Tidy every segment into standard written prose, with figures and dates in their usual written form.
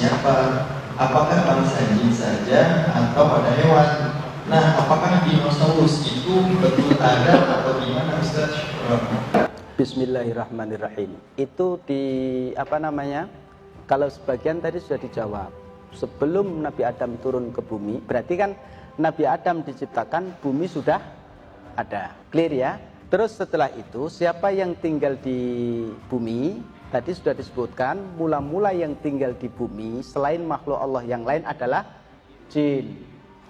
siapa? Apakah bangsa jin saja atau ada hewan? Nah, apakah dinosaurus itu betul ada atau gimana Ustaz? Bismillahirrahmanirrahim. Itu kalau sebagian tadi sudah dijawab. Sebelum Nabi Adam turun ke bumi, berarti kan Nabi Adam diciptakan, bumi sudah ada. Clear ya? Terus setelah itu, siapa yang tinggal di bumi? Tadi sudah disebutkan, mula-mula yang tinggal di bumi selain makhluk Allah yang lain adalah jin.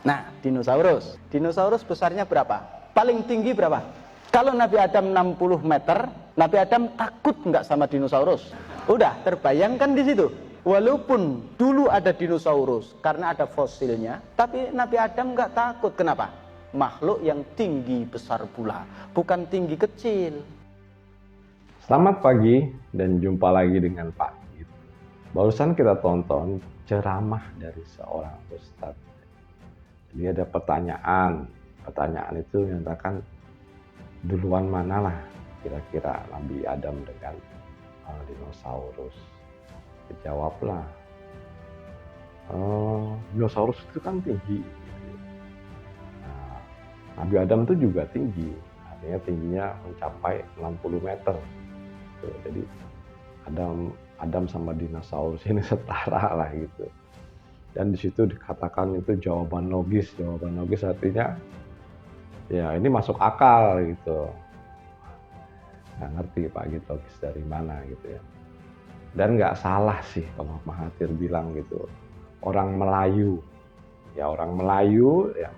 Nah, dinosaurus. Dinosaurus besarnya berapa? Paling tinggi berapa? Kalau Nabi Adam 60 meter, Nabi Adam takut nggak sama dinosaurus? Udah terbayangkan di situ. Walaupun dulu ada dinosaurus karena ada fosilnya, tapi Nabi Adam nggak takut. Kenapa? Makhluk yang tinggi besar pula, bukan tinggi kecil. Selamat pagi dan jumpa lagi dengan Pak Git. Barusan kita tonton ceramah dari seorang ustadz. Jadi ada pertanyaan itu menyatakan duluan manalah kira-kira Nabi Adam dengan dinosaurus. Dijawablah, dinosaurus itu kan tinggi. Nah, Nabi Adam itu juga tinggi, artinya tingginya mencapai 60 meter. Jadi Adam sama dinosaurus ini setara lah gitu. Dan di situ dikatakan itu jawaban logis artinya ya ini masuk akal gitu. Nggak ngerti Pak Git logis dari mana gitu ya. Dan nggak salah sih kalau Mahathir bilang gitu. Orang Melayu ya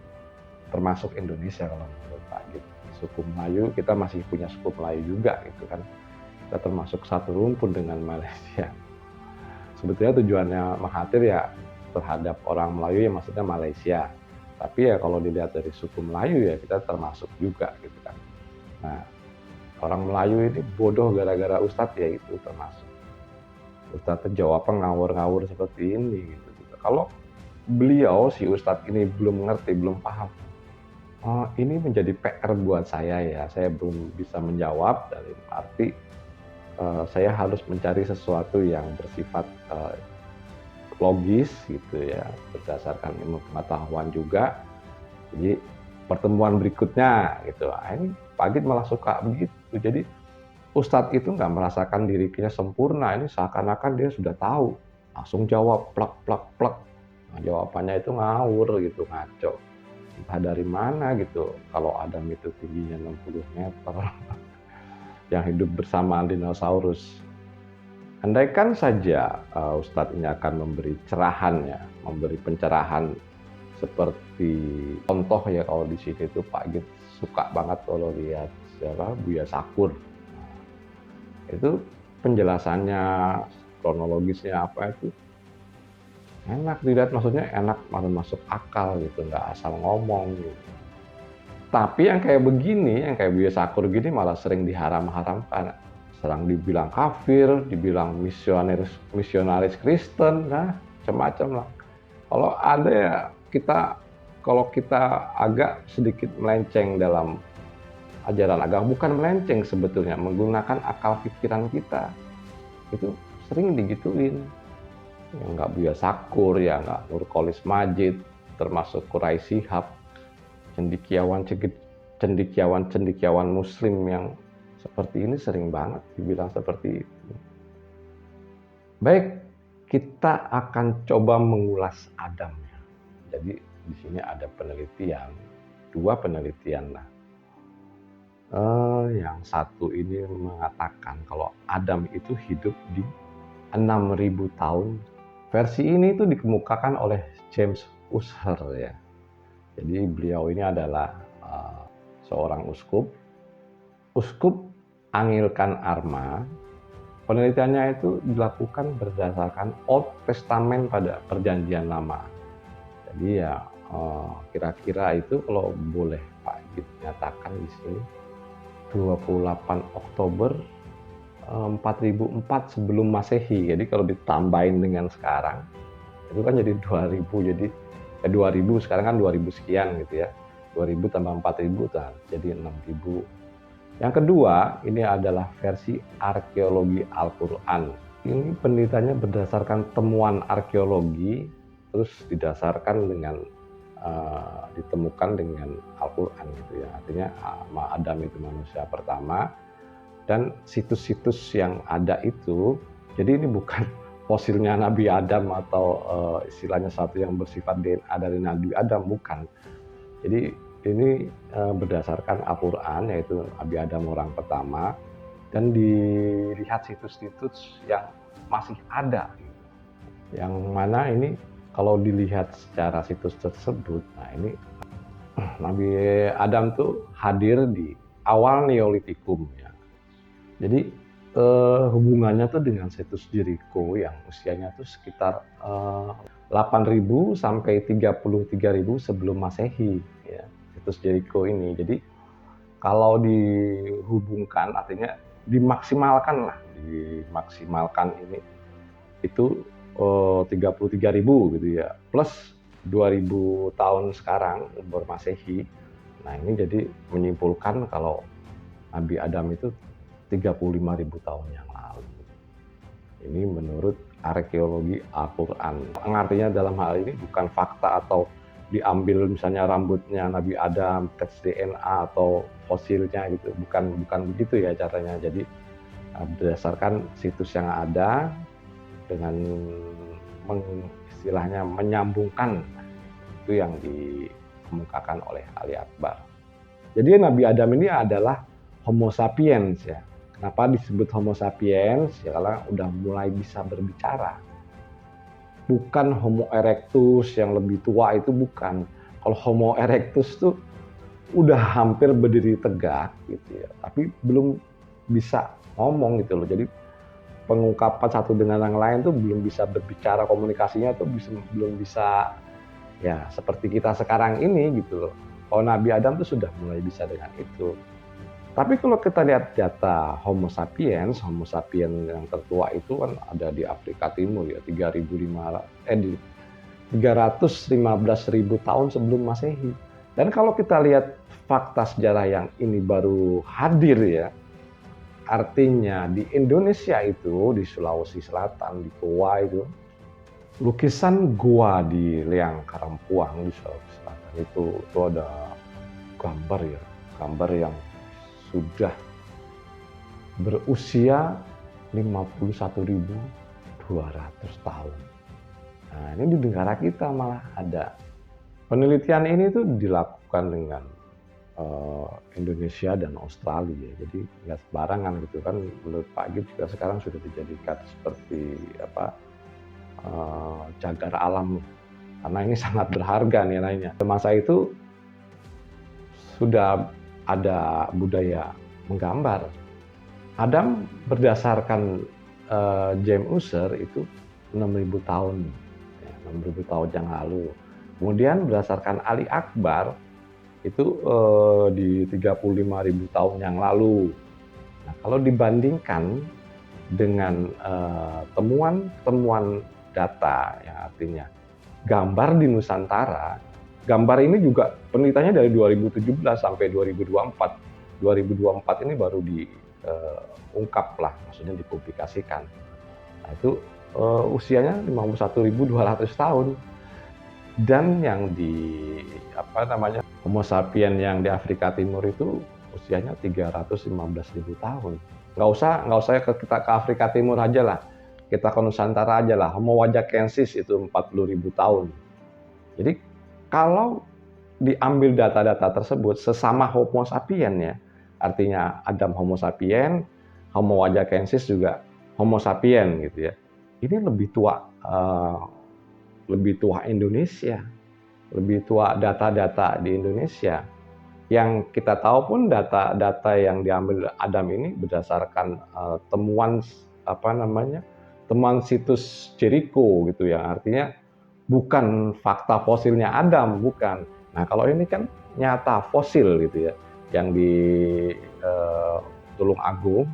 termasuk Indonesia kalau menurut Pak Git. Suku Melayu, kita masih punya suku Melayu juga gitu kan. Kita termasuk satu rumpun dengan Malaysia. Sebetulnya tujuannya Mahathir ya terhadap orang Melayu ya maksudnya Malaysia. Tapi ya kalau dilihat dari suku Melayu ya kita termasuk juga gitu kan. Nah, orang Melayu ini bodoh gara-gara Ustadz ya itu termasuk. Ustadz jawab ngawur-ngawur seperti ini gitu. Kalau beliau si Ustadz ini belum ngerti, belum paham, ini menjadi PR buat saya ya. Saya belum bisa menjawab dari arti saya harus mencari sesuatu yang bersifat logis gitu ya, berdasarkan ilmu pengetahuan juga. Jadi pertemuan berikutnya gitu, ini Pak Git malah suka begitu. Jadi Ustadz itu nggak merasakan dirinya sempurna, ini seakan-akan dia sudah tahu, langsung jawab plak. Nah, jawabannya itu ngawur gitu, ngaco. Entah dari mana gitu, kalau Adam itu tingginya 60 meter, yang hidup bersama dinosaurus. Andaikan saja Ustadz ini akan memberi pencerahan seperti contoh ya, kalau di sini tuh Pak Git suka banget kalau lihat Buya Sakur. Itu penjelasannya, kronologisnya apa itu enak dilihat, maksudnya enak, masuk akal gitu, nggak asal ngomong gitu. Tapi yang kayak begini, yang kayak Buya Sakur gini malah sering diharam-haramkan, sering dibilang kafir, dibilang misionaris Kristen, nah macam-macam lah. Kalau ada ya kalau kita agak sedikit melenceng dalam ajaran agama, bukan melenceng sebetulnya, menggunakan akal pikiran kita, itu sering digituin. Ya nggak Buya Sakur, ya nggak Nurkolis Majid, termasuk Quraish Shihab, cendikiawan muslim yang seperti ini sering banget dibilang seperti itu. Baik, kita akan coba mengulas Adam. Jadi di sini ada dua penelitian lah. Yang satu ini mengatakan kalau Adam itu hidup di 6.000 tahun. Versi ini itu dikemukakan oleh James Ussher ya. Jadi beliau ini adalah seorang uskup Anglikan Armagh. Penelitiannya itu dilakukan berdasarkan Old Testament pada Perjanjian Lama. Jadi ya kira-kira itu kalau boleh Pak Git nyatakan di sini 28 Oktober 4004 sebelum Masehi. Jadi kalau ditambahin dengan sekarang itu kan jadi 2000, jadi 2000 sekarang kan 2000 sekian gitu ya. 2000 tambah 4000 jadi 6000. Yang kedua, ini adalah versi arkeologi Al-Qur'an. Ini penelitiannya berdasarkan temuan arkeologi, terus didasarkan dengan ditemukan dengan Al-Quran gitu ya. Artinya Adam itu manusia pertama, dan situs-situs yang ada itu, jadi ini bukan fosilnya Nabi Adam atau istilahnya satu yang bersifat DNA dari Nabi Adam, bukan. Jadi ini berdasarkan Al-Quran, yaitu Nabi Adam orang pertama, dan dilihat situs-situs yang masih ada, yang mana ini kalau dilihat secara situs tersebut, nah ini Nabi Adam tuh hadir di awal Neolitikum ya. Jadi hubungannya tuh dengan situs Jericho yang usianya tuh sekitar 8.000 sampai 33.000 sebelum Masehi ya, situs Jericho ini. Jadi kalau dihubungkan, artinya dimaksimalkan ini itu 33.000 gitu ya, plus 2.000 tahun sekarang umur Masehi. Nah ini jadi menyimpulkan kalau Nabi Adam itu 35.000 tahun yang lalu. Ini menurut arkeologi Al-Quran. Artinya dalam hal ini bukan fakta atau diambil misalnya rambutnya Nabi Adam, tes DNA atau fosilnya gitu. Bukan begitu ya caranya. Jadi berdasarkan situs yang ada dengan istilahnya menyambungkan, itu yang dikemukakan oleh Ali Akbar. Jadi Nabi Adam ini adalah Homo sapiens ya. Kenapa disebut Homo sapiens? Ya karena udah mulai bisa berbicara. Bukan Homo erectus yang lebih tua, itu bukan. Kalau Homo erectus tuh udah hampir berdiri tegak gitu ya, tapi belum bisa ngomong gitu loh. Jadi pengungkapan satu dengan yang lain tuh belum bisa berbicara, komunikasinya tuh belum bisa ya seperti kita sekarang ini gitu loh. Kalau Nabi Adam tuh sudah mulai bisa dengan itu. Tapi kalau kita lihat data Homo sapiens yang tertua itu kan ada di Afrika Timur ya, 315.000 tahun sebelum Masehi. Dan kalau kita lihat fakta sejarah yang ini baru hadir ya, artinya di Indonesia itu, di Sulawesi Selatan, di Goa itu, lukisan goa di Liang Karampuang di Sulawesi Selatan itu ada gambar yang sudah berusia 51.200 tahun. Nah, ini di negara kita malah ada. Penelitian ini tuh dilakukan dengan Indonesia dan Australia. Jadi nggak sembarangan gitu kan. Menurut Pak Gib juga sekarang sudah dijadikan seperti cagar alam, karena ini sangat berharga nilainya. Masa itu sudah ada budaya menggambar. Adam berdasarkan James Ussher itu 6.000 tahun, ya, 6.000 tahun yang lalu. Kemudian berdasarkan Ali Akbar itu di 35.000 tahun yang lalu. Nah, kalau dibandingkan dengan temuan data yang artinya gambar di Nusantara, gambar ini juga penelitiannya dari 2017 sampai 2024. 2024 ini baru diungkap lah, maksudnya dipublikasikan. Nah, itu usianya 51.200 tahun. Dan yang Homo sapiens yang di Afrika Timur itu usianya 315.000 tahun. Nggak usah kita ke Afrika Timur aja lah, kita ke Nusantara aja lah. Homo wajakensis itu 40.000 tahun. Jadi kalau diambil data-data tersebut sesama Homo sapiens ya, artinya Adam Homo sapiens, Homo wajakensis juga Homo sapiens gitu ya. Ini lebih tua Indonesia, lebih tua data-data di Indonesia. Yang kita tahu pun data-data yang diambil Adam ini berdasarkan temuan situs Jericho gitu ya, artinya bukan fakta fosilnya Adam, bukan. Nah kalau ini kan nyata fosil gitu ya, yang di Tulungagung,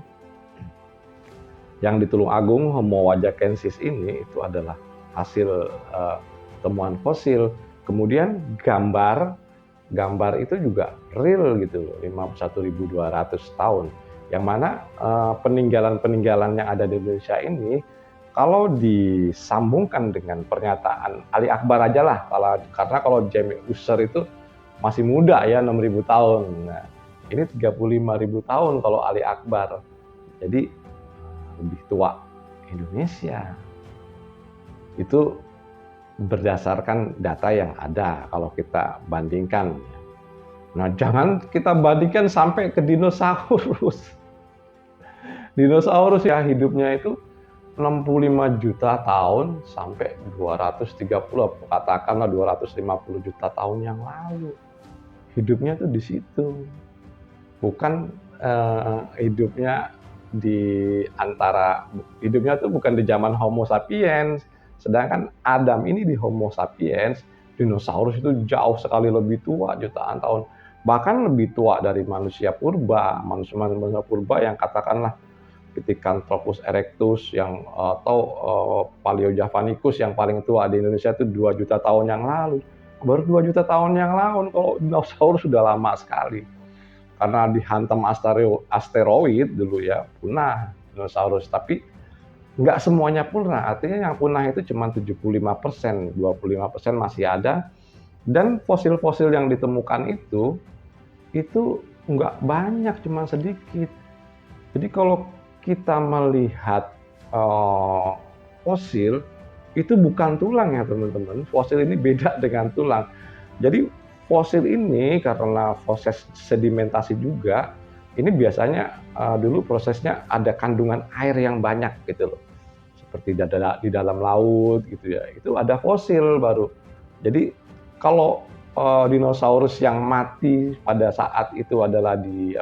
Homo wajakensis ini itu adalah hasil temuan fosil. Kemudian gambar itu juga real gitu loh, 51.200 tahun. Yang mana peninggalan yang ada di Indonesia ini Kalau disambungkan dengan pernyataan Ali Akbar aja lah, karena kalau James Ussher itu masih muda ya, 6.000 tahun. Nah, ini 35.000 tahun kalau Ali Akbar. Jadi lebih tua Indonesia. Itu berdasarkan data yang ada kalau kita bandingkan. Nah, jangan kita bandingkan sampai ke dinosaurus. Dinosaurus ya hidupnya itu 65 juta tahun sampai 230, katakanlah 250 juta tahun yang lalu. Hidupnya tuh di situ. Bukan hidupnya tuh bukan di zaman Homo sapiens. Sedangkan Adam ini di Homo sapiens, dinosaurus itu jauh sekali lebih tua, jutaan tahun. Bahkan lebih tua dari manusia purba, manusia purba yang katakanlah Pithecanthropus erectus yang atau Paleojavanicus yang paling tua di Indonesia itu 2 juta tahun yang lalu. Baru 2 juta tahun yang lalu, kalau dinosaurus sudah lama sekali. Karena dihantam asteroid dulu ya, punah dinosaurus. Tapi nggak semuanya punah, artinya yang punah itu cuma 75%, 25% masih ada. Dan fosil-fosil yang ditemukan itu nggak banyak, cuma sedikit. Jadi kalau kita melihat fosil, itu bukan tulang ya teman-teman. Fosil ini beda dengan tulang. Jadi fosil ini karena proses sedimentasi juga, ini biasanya dulu prosesnya ada kandungan air yang banyak gitu loh. Seperti di dalam laut gitu ya. Itu ada fosil baru. Jadi kalau dinosaurus yang mati pada saat itu adalah di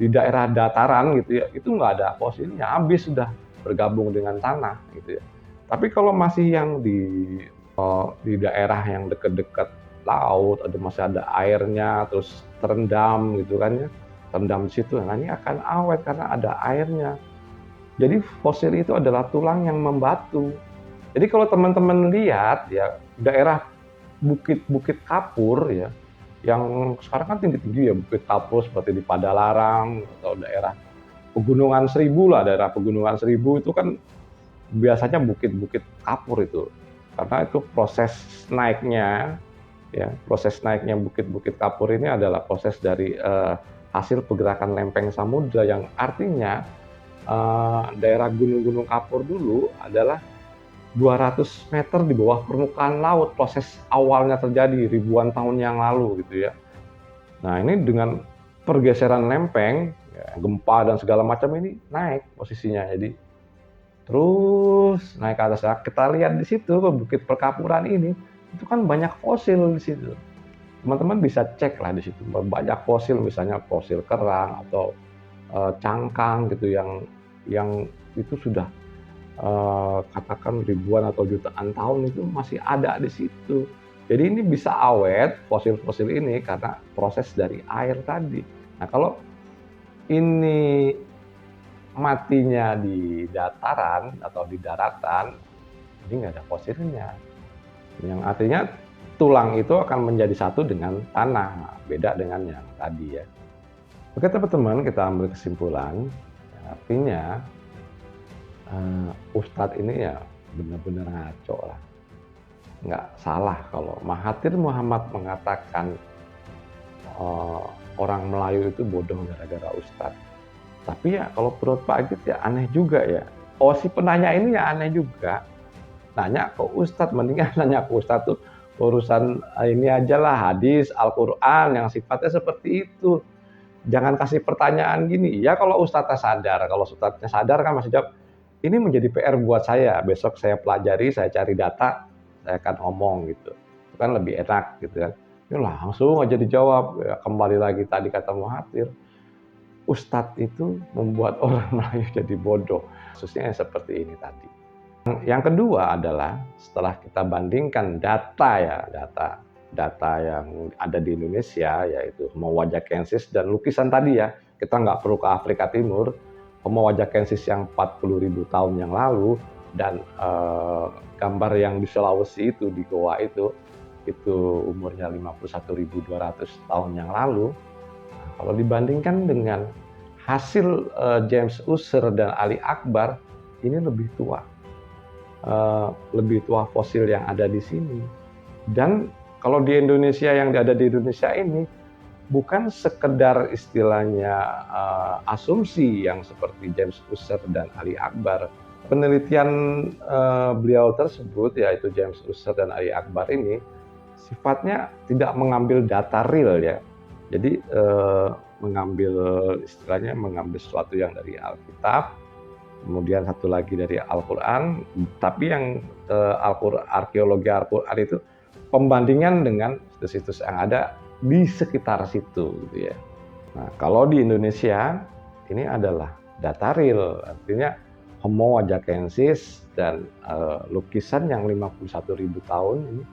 di daerah dataran gitu ya, itu nggak ada fosilnya, habis sudah bergabung dengan tanah gitu ya. Tapi kalau masih yang di daerah yang dekat-dekat laut, masih ada airnya, terus terendam gitu kan ya, terendam di situ, nah ini akan awet karena ada airnya. Jadi fosil itu adalah tulang yang membatu. Jadi kalau teman-teman lihat ya daerah bukit-bukit kapur ya, yang sekarang kan tinggi-tinggi ya, bukit kapur seperti di Padalarang atau daerah Pegunungan Seribu lah, daerah Pegunungan Seribu itu kan biasanya bukit-bukit kapur itu, karena itu proses naiknya bukit-bukit kapur ini adalah proses dari hasil pergerakan lempeng samudra, yang artinya daerah gunung-gunung kapur dulu adalah 200 meter di bawah permukaan laut. Proses awalnya terjadi ribuan tahun yang lalu gitu ya. Nah ini dengan pergeseran lempeng, ya, gempa dan segala macam ini naik posisinya. Jadi terus naik ke atas. Nah, kita lihat di situ bukit perkapuran ini, itu kan banyak fosil di situ. Teman-teman bisa cek lah di situ. Banyak fosil, misalnya fosil kerang atau cangkang gitu yang itu sudah katakan ribuan atau jutaan tahun itu masih ada di situ. Jadi ini bisa awet fosil-fosil ini karena proses dari air tadi. Nah kalau ini matinya di dataran atau di daratan, ini nggak ada fosilnya. Yang artinya tulang itu akan menjadi satu dengan tanah, beda dengan yang tadi ya. Oke teman-teman, kita ambil kesimpulan. Artinya Ustadz ini ya benar-benar ngaco lah. Nggak salah kalau Mahathir Muhammad mengatakan orang Melayu itu bodoh gara-gara Ustadz. Tapi ya kalau menurut Pak Agit ya aneh juga ya. Oh si penanya ini ya aneh juga. Nanya ke Ustadz, mendingan nanya ke Ustadz tuh urusan ini aja lah, hadis, Al-Quran yang sifatnya seperti itu. Jangan kasih pertanyaan gini. Ya kalau Ustadznya sadar, kalau Ustadznya sadar kan masih jawab. Ini menjadi PR buat saya. Besok saya pelajari, saya cari data, saya akan ngomong gitu. Itu kan lebih enak gitu kan. Ya langsung aja dijawab. Ya, kembali lagi tadi kata Mahathir, Ustadz itu membuat orang Melayu jadi bodoh. Khususnya yang seperti ini tadi. Yang kedua adalah setelah kita bandingkan data yang ada di Indonesia, yaitu Homo wajakensis dan lukisan tadi ya. Kita nggak perlu ke Afrika Timur. Homo wajakensis yang 40.000 tahun yang lalu dan gambar yang di Sulawesi itu di Goa itu umurnya 51.200 tahun yang lalu. Nah, kalau dibandingkan dengan hasil James Ussher dan Ali Akbar, ini lebih tua fosil yang ada di sini. Dan kalau di Indonesia, yang ada di Indonesia ini bukan sekedar istilahnya asumsi yang seperti James Ussher dan Ali Akbar. Penelitian beliau tersebut, yaitu James Ussher dan Ali Akbar ini, sifatnya tidak mengambil data real ya. Jadi mengambil sesuatu yang dari Alkitab, kemudian satu lagi dari Al-Quran, tapi yang arkeologi Al-Quran itu pembandingan dengan situs-situs yang ada di sekitar situ gitu ya. Nah, kalau di Indonesia ini adalah data real, artinya Homo ajacensis dan lukisan yang 51.000 tahun ini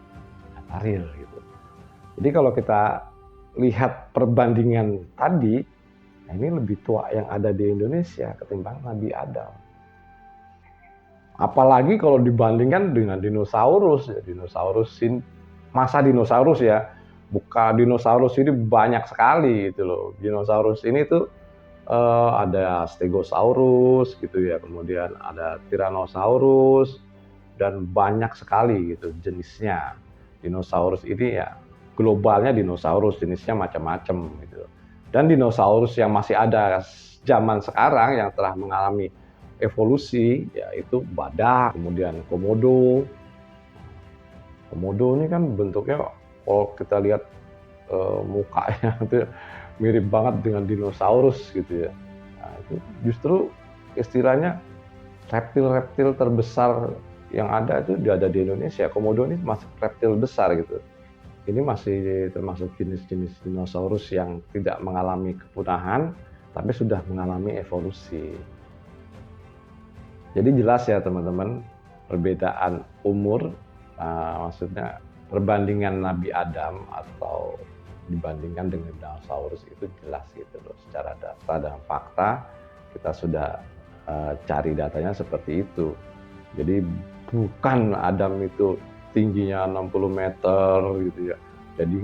data real gitu. Jadi kalau kita lihat perbandingan tadi, nah ini lebih tua yang ada di Indonesia ketimbang Nabi Adam. Apalagi kalau dibandingkan dengan dinosaurus, ya, masa dinosaurus ya, bukan dinosaurus ini banyak sekali gitu loh. Dinosaurus ini tuh ada Stegosaurus gitu ya, kemudian ada Tyrannosaurus, dan banyak sekali gitu jenisnya. Dinosaurus ini ya globalnya dinosaurus, jenisnya macam-macam gitu. Dan dinosaurus yang masih ada zaman sekarang yang telah mengalami evolusi yaitu badak, kemudian komodo. Komodo ini kan bentuknya kalau kita lihat mukanya itu mirip banget dengan dinosaurus gitu ya. Nah, itu justru istilahnya reptil-reptil terbesar yang ada itu ada di Indonesia. Komodo ini masih reptil besar gitu. Ini masih termasuk jenis-jenis dinosaurus yang tidak mengalami kepunahan, tapi sudah mengalami evolusi. Jadi jelas ya teman-teman, perbedaan umur, maksudnya perbandingan Nabi Adam atau dibandingkan dengan dinosaurus itu jelas gitu loh. Secara data dan fakta kita sudah cari datanya seperti itu. Jadi bukan Adam itu tingginya 60 meter gitu ya. Jadi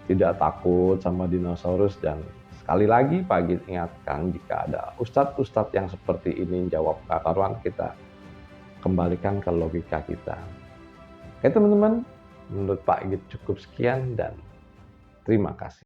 tidak takut sama dinosaurus. Dan sekali lagi Pak Git ingatkan, jika ada ustadz-ustadz yang seperti ini jawab kekaruan, kita kembalikan ke logika kita. Oke teman-teman, menurut Pak Git cukup sekian dan terima kasih.